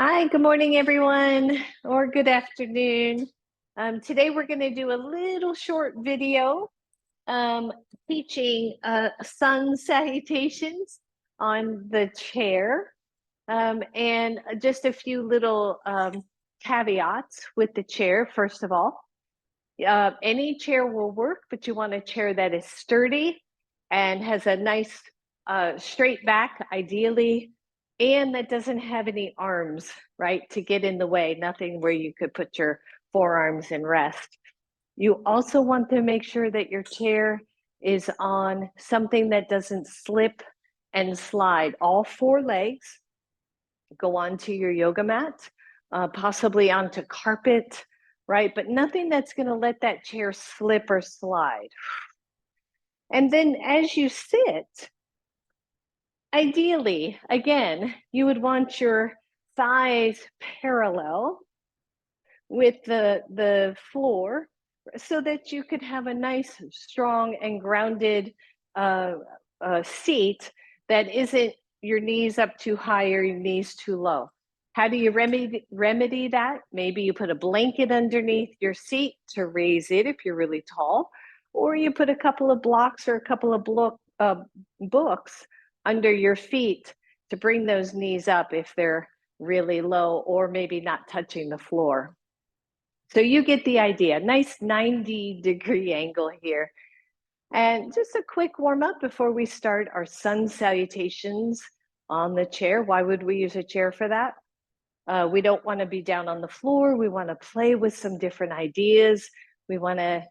Hi, good morning, everyone, or good afternoon. Today we're going to do a little short video um, teaching sun salutations on the chair and just a few little caveats with the chair. First of all, any chair will work, but you want a chair that is sturdy and has a nice straight back, ideally, and that doesn't have any arms, right, to get in the way, nothing where you could put your forearms in rest. You also want to make sure that your chair is on something that doesn't slip and slide. All four legs go onto your yoga mat, possibly onto carpet, right? But nothing that's going to let that chair slip or slide. And then as you sit, ideally, again, you would want your thighs parallel with the floor so that you could have a nice, strong, and grounded seat that isn't your knees up too high or your knees too low. How do you remedy that? Maybe you put a blanket underneath your seat to raise it if you're really tall, or you put a couple of blocks or a couple of books under your feet to bring those knees up if they're really low or maybe not touching the floor. So you get the idea. Nice 90-degree angle here. And just a quick warm up before we start our sun salutations on the chair. Why would we use a chair for that? We don't want to be down on the floor. We want to play with some different ideas. We want to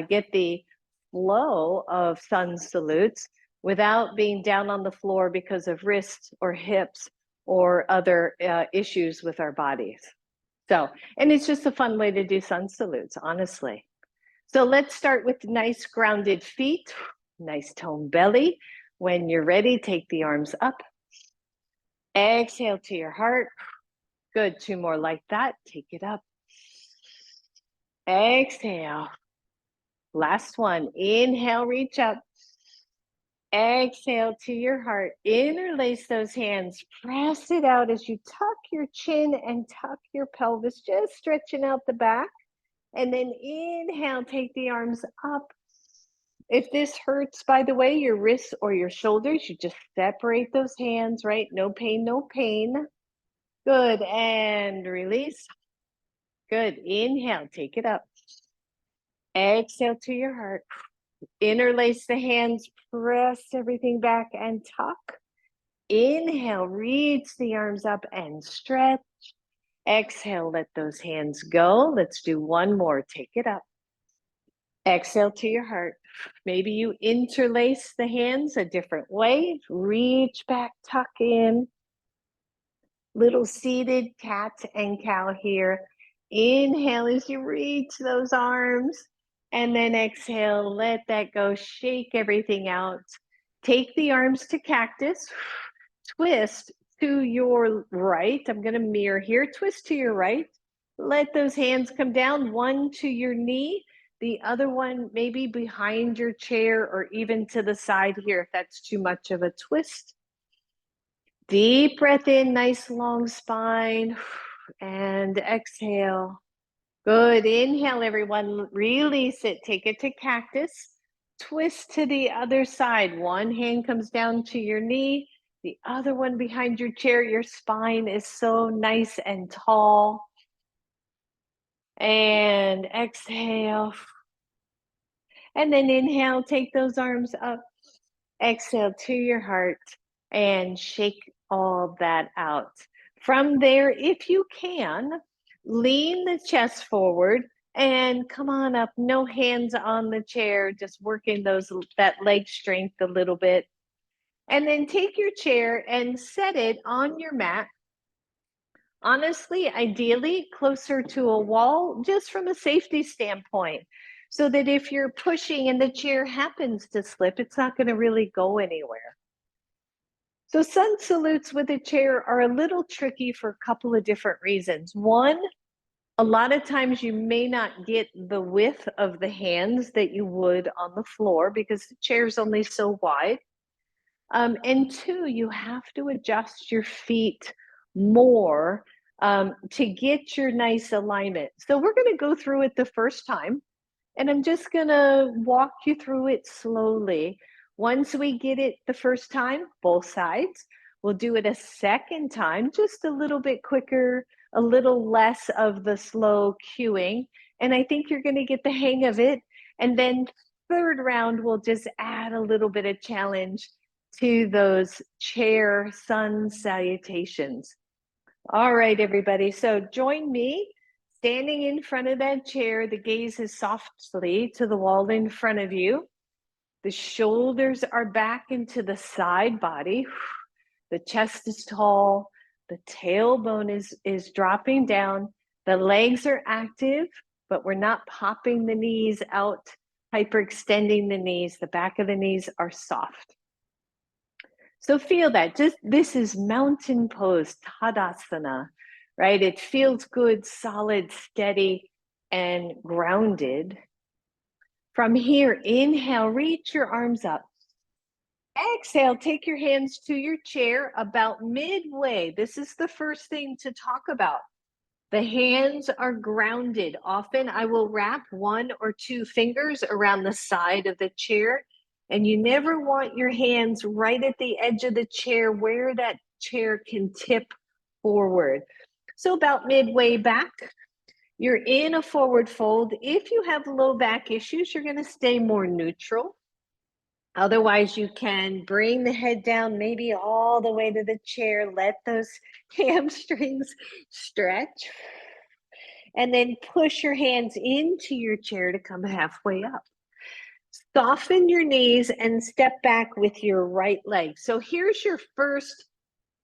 get the flow of sun salutes without being down on the floor because of wrists or hips or other issues with our bodies. So, and it's just a fun way to do sun salutes, honestly. So let's start with nice grounded feet, nice toned belly. When you're ready, take the arms up. Exhale to your heart. Good, two more like that. Take it up. Exhale. Last one. Inhale, reach up. Exhale to your heart. Interlace those hands. Press it out as you tuck your chin and tuck your pelvis, just stretching out the back. And then inhale, take the arms up. If this hurts, by the way, your wrists or your shoulders, you just separate those hands, right? No pain, no pain. Good. And release. Good. Inhale, take it up. Exhale to your heart. Interlace the hands, press everything back and tuck. Inhale, reach the arms up and stretch. Exhale, let those hands go. Let's do one more. Take it up. Exhale to your heart. Maybe you interlace the hands a different way. Reach back, tuck in. Little seated cat and cow here. Inhale as you reach those arms. And then exhale, let that go. Shake everything out. Take the arms to cactus. Twist to your right. I'm going to mirror here. Twist to your right. Let those hands come down. One to your knee. The other one maybe behind your chair or even to the side here if that's too much of a twist. Deep breath in, nice long spine, and exhale. Good. Inhale, everyone. Release it. Take it to cactus. Twist to the other side. One hand comes down to your knee, the other one behind your chair. Your spine is so nice and tall. And exhale. And then inhale, take those arms up. Exhale to your heart and shake all that out. From there, if you can, lean the chest forward and come on up. No hands on the chair, just working that leg strength a little bit. And then take your chair and set it on your mat. Honestly, ideally closer to a wall, just from a safety standpoint, so that if you're pushing and the chair happens to slip, it's not going to really go anywhere. So sun salutes with a chair are a little tricky for a couple of different reasons. One, a lot of times you may not get the width of the hands that you would on the floor because the chair's only so wide. And two, you have to adjust your feet more to get your nice alignment. So we're going to go through it the first time, and I'm just going to walk you through it slowly. Once we get it the first time, both sides, we'll do it a second time, just a little bit quicker, a little less of the slow cueing. And I think you're going to get the hang of it. And then third round, we'll just add a little bit of challenge to those chair sun salutations. All right, everybody. So join me standing in front of that chair. The gaze is softly to the wall in front of you. The shoulders are back into the side body. The chest is tall. The tailbone is dropping down. The legs are active, but we're not popping the knees out, hyperextending the knees. The back of the knees are soft. So feel that. Just this is mountain pose, Tadasana, right? It feels good, solid, steady, and grounded. From here, inhale, reach your arms up. Exhale, take your hands to your chair about midway. This is the first thing to talk about. The hands are grounded. Often I will wrap 1 or 2 fingers around the side of the chair, and you never want your hands right at the edge of the chair where that chair can tip forward. So about midway back, you're in a forward fold. If you have low back issues, you're going to stay more neutral. Otherwise, you can bring the head down, maybe all the way to the chair. Let those hamstrings stretch. And then push your hands into your chair to come halfway up. Soften your knees and step back with your right leg. So here's your first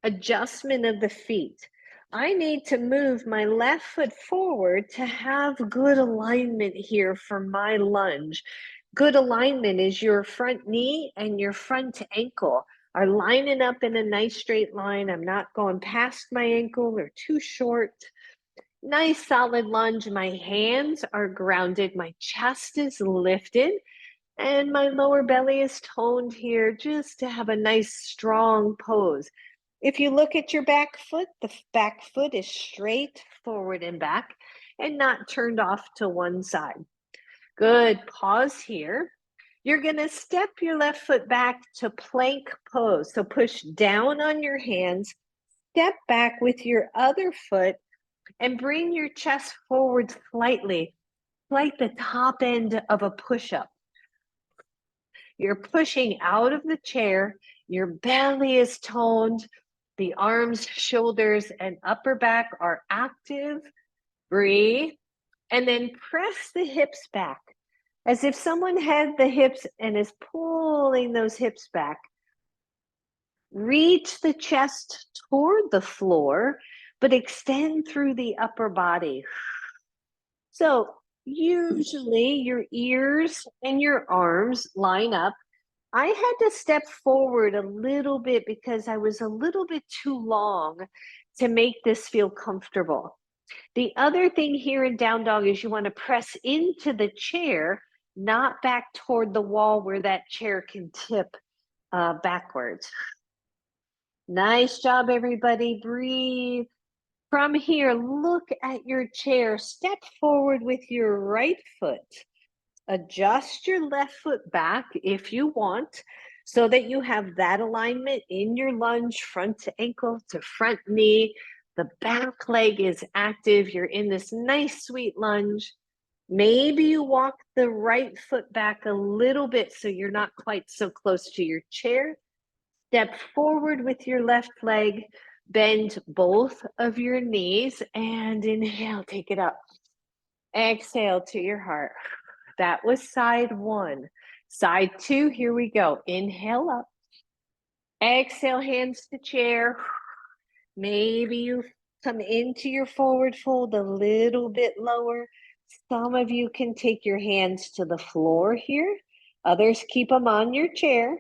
adjustment of the feet. I need to move my left foot forward to have good alignment here for my lunge. Good alignment is your front knee and your front ankle are lining up in a nice straight line. I'm not going past my ankle or too short. Nice solid lunge. My hands are grounded. My chest is lifted and my lower belly is toned here just to have a nice strong pose. If you look at your back foot, the back foot is straight forward and back and not turned off to one side. Good. Pause here. You're going to step your left foot back to plank pose. So push down on your hands, step back with your other foot, and bring your chest forward slightly, like the top end of a push-up. You're pushing out of the chair. Your belly is toned. The arms, shoulders, and upper back are active. Breathe. And then press the hips back as if someone had the hips and is pulling those hips back. Reach the chest toward the floor, but extend through the upper body. So usually your ears and your arms line up. I had to step forward a little bit because I was a little bit too long to make this feel comfortable. The other thing here in down dog is you want to press into the chair, not back toward the wall where that chair can tip backwards. Nice job, everybody. Breathe. From here, look at your chair. Step forward with your right foot. Adjust your left foot back if you want, so that you have that alignment in your lunge, front ankle to front knee. The back leg is active. You're in this nice, sweet lunge. Maybe you walk the right foot back a little bit so you're not quite so close to your chair. Step forward with your left leg. Bend both of your knees and inhale, take it up. Exhale to your heart. That was side 1. Side 2, here we go. Inhale up. Exhale, hands to chair. Maybe you come into your forward fold a little bit lower. Some of you can take your hands to the floor here. Others keep them on your chair.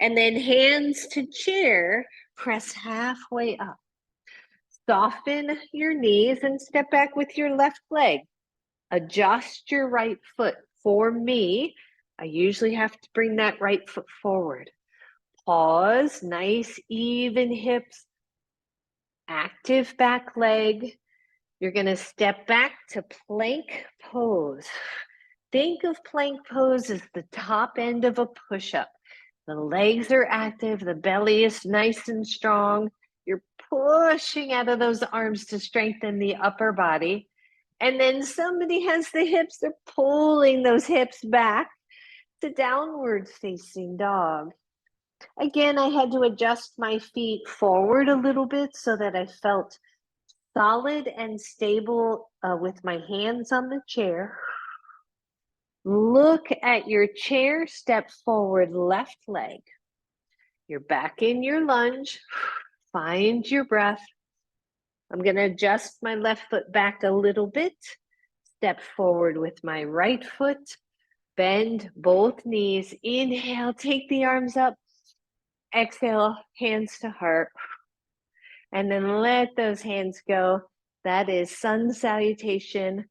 And then hands to chair, press halfway up. Soften your knees and step back with your left leg. Adjust your right foot. For me, I usually have to bring that right foot forward. Pause, nice even hips. active back leg. You're going to step back to plank pose. Think of plank pose as the top end of a push-up. The legs are active, the belly is nice and strong. You're pushing out of those arms to strengthen the upper body. And then somebody has the hips, they're pulling those hips back to downward facing dog. Again, I had to adjust my feet forward a little bit so that I felt solid and stable with my hands on the chair. Look at your chair, step forward, left leg. You're back in your lunge. Find your breath. I'm going to adjust my left foot back a little bit. Step forward with my right foot. Bend both knees. Inhale, take the arms up. Exhale, hands to heart. And then let those hands go. That is sun salutation.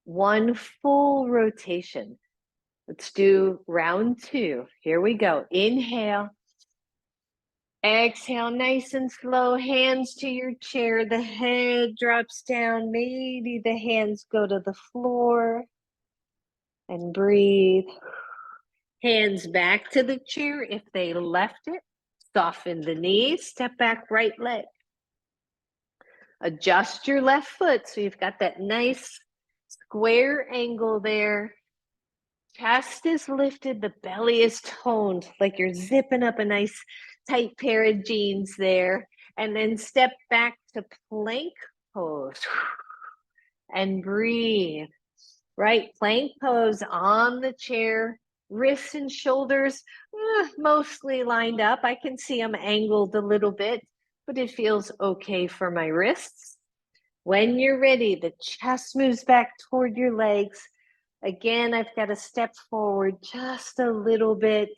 One full rotation. Let's do round 2. Here we go. Inhale. Exhale, nice and slow. Hands to your chair. The head drops down. Maybe the hands go to the floor. And breathe. Hands back to the chair if they left it. Soften the knees. Step back, right leg. Adjust your left foot so you've got that nice square angle there. Chest is lifted, the belly is toned, like you're zipping up a nice tight pair of jeans there. And then step back to plank pose. And breathe. Right, plank pose on the chair. Wrists and shoulders mostly lined up. I can see them angled a little bit, but it feels okay for my wrists. When you're ready, the chest moves back toward your legs. Again, I've got to step forward just a little bit,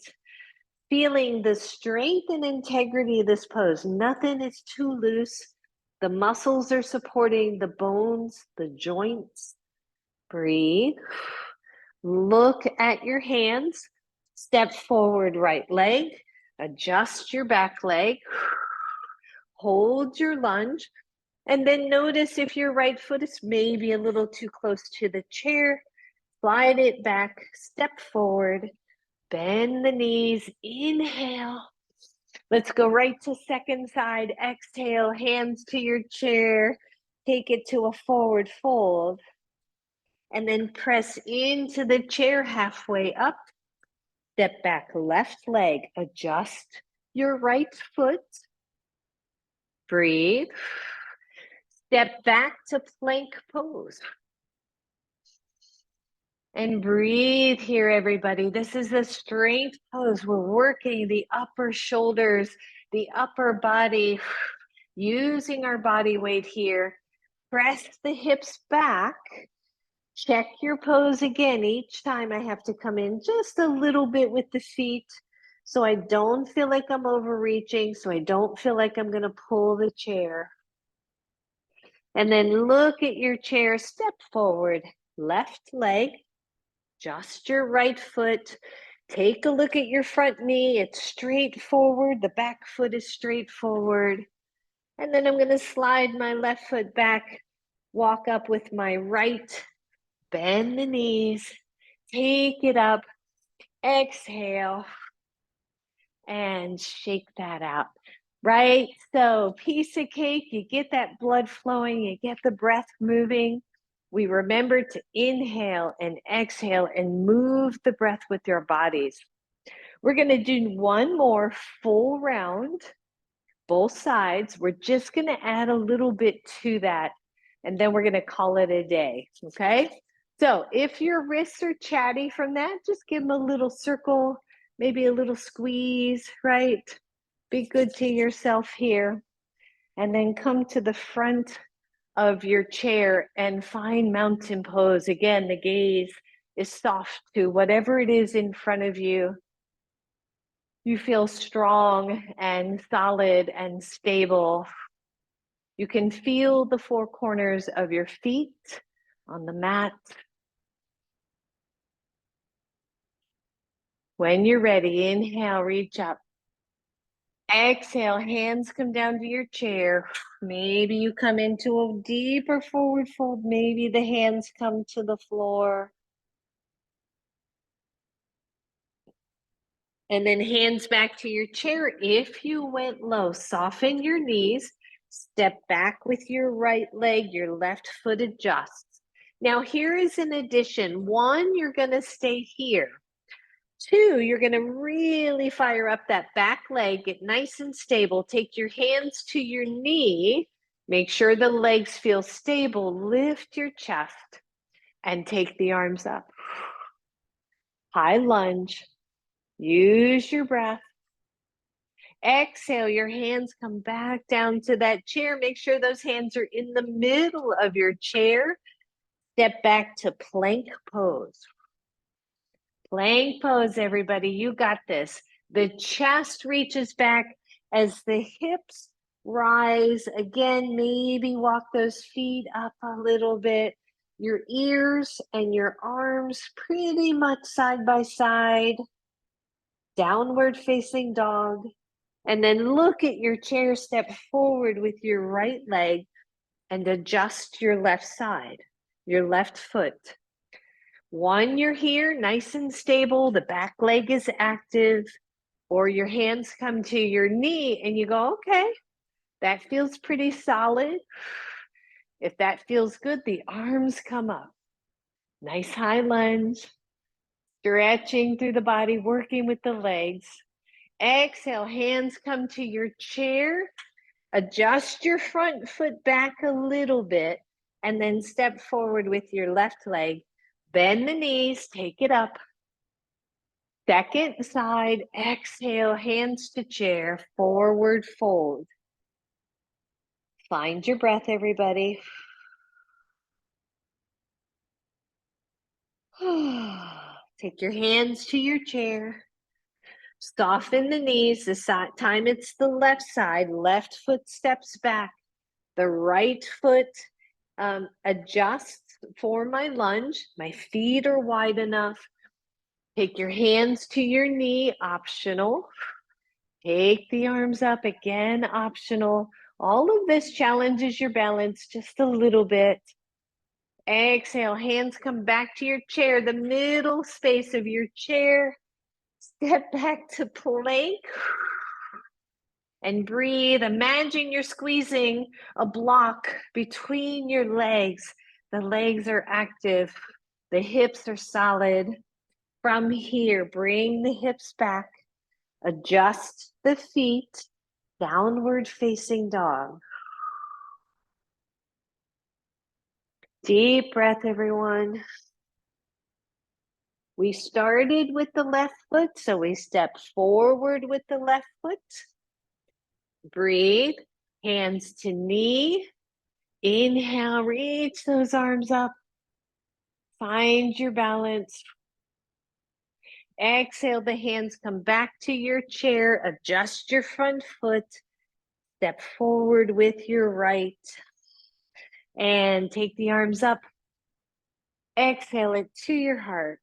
feeling the strength and integrity of this pose. Nothing is too loose. The muscles are supporting the bones, the joints. Breathe. Look at your hands. Step forward, right leg. Adjust your back leg. Hold your lunge. And then notice if your right foot is maybe a little too close to the chair. Slide it back, step forward, bend the knees, inhale. Let's go right to second side. Exhale, hands to your chair. Take it to a forward fold. And then press into the chair halfway up. Step back, left leg. Adjust your right foot. Breathe. Step back to plank pose. And breathe here, everybody. This is the strength pose. We're working the upper shoulders, the upper body, using our body weight here. Press the hips back. Check your pose again. Each time I have to come in just a little bit with the feet so I don't feel like I'm overreaching, so I don't feel like I'm going to pull the chair. And then look at your chair. Step forward, left leg. Adjust your right foot. Take a look at your front knee. It's straight forward. The back foot is straight forward. And then I'm going to slide my left foot back, walk up with my right, bend the knees, take it up, exhale, and shake that out. Right? So piece of cake, you get that blood flowing, you get the breath moving. We remember to inhale and exhale and move the breath with your bodies. We're going to do one more full round, both sides. We're just going to add a little bit to that, and then we're going to call it a day, okay? So if your wrists are chatty from that, just give them a little circle, maybe a little squeeze, right? Be good to yourself here. And then come to the front of your chair and find mountain pose. Again, the gaze is soft to whatever it is in front of you. You feel strong and solid and stable. You can feel the four corners of your feet on the mat. When you're ready, inhale, reach up. Exhale, hands come down to your chair. Maybe you come into a deeper forward fold. Maybe the hands come to the floor. And then hands back to your chair. If you went low, soften your knees. Step back with your right leg, your left foot adjusts. Now here is an addition. One, you're gonna stay here. Two, you're gonna really fire up that back leg, get nice and stable. Take your hands to your knee. Make sure the legs feel stable. Lift your chest and take the arms up. High lunge. Use your breath. Exhale, your hands come back down to that chair. Make sure those hands are in the middle of your chair. Step back to plank pose. Plank pose, everybody. You got this. The chest reaches back as the hips rise. Again, maybe walk those feet up a little bit. Your ears and your arms pretty much side by side. Downward facing dog. And then look at your chair, step forward with your right leg and adjust your left side, your left foot. One, you're here, nice and stable, the back leg is active, or your hands come to your knee and you go, okay, that feels pretty solid. If that feels good, the arms come up. Nice high lunge, stretching through the body, working with the legs. Exhale, hands come to your chair. Adjust your front foot back a little bit and then step forward with your left leg. Bend the knees, take it up. Second side, exhale, hands to chair, forward fold. Find your breath, everybody. Take your hands to your chair. Soften the knees. This time it's the left side. Left foot steps back. The right foot adjusts for my lunge. My feet are wide enough. Take your hands to your knee, optional. Take the arms up, again, optional. All of this challenges your balance just a little bit. Exhale, hands come back to your chair, the middle space of your chair. Step back to plank and breathe. Imagine you're squeezing a block between your legs. The legs are active. The hips are solid. From here, bring the hips back. Adjust the feet. Downward facing dog. Deep breath, everyone. We started with the left foot, so we step forward with the left foot. Breathe, hands to knee. Inhale, reach those arms up. Find your balance. Exhale, the hands come back to your chair. Adjust your front foot. Step forward with your right. And take the arms up. Exhale it to your heart.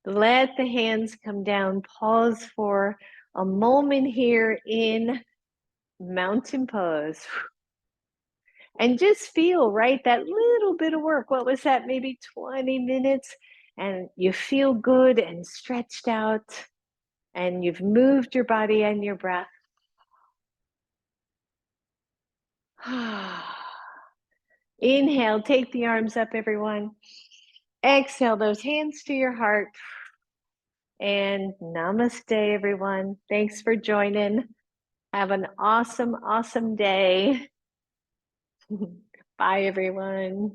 Let the hands come down. Pause for a moment here in mountain pose. And just feel, right, that little bit of work. What was that? Maybe 20 minutes. And you feel good and stretched out. And you've moved your body and your breath. Inhale, take the arms up, everyone. Exhale those hands to your heart. And namaste, everyone. Thanks for joining. Have an awesome, awesome day. Bye, everyone.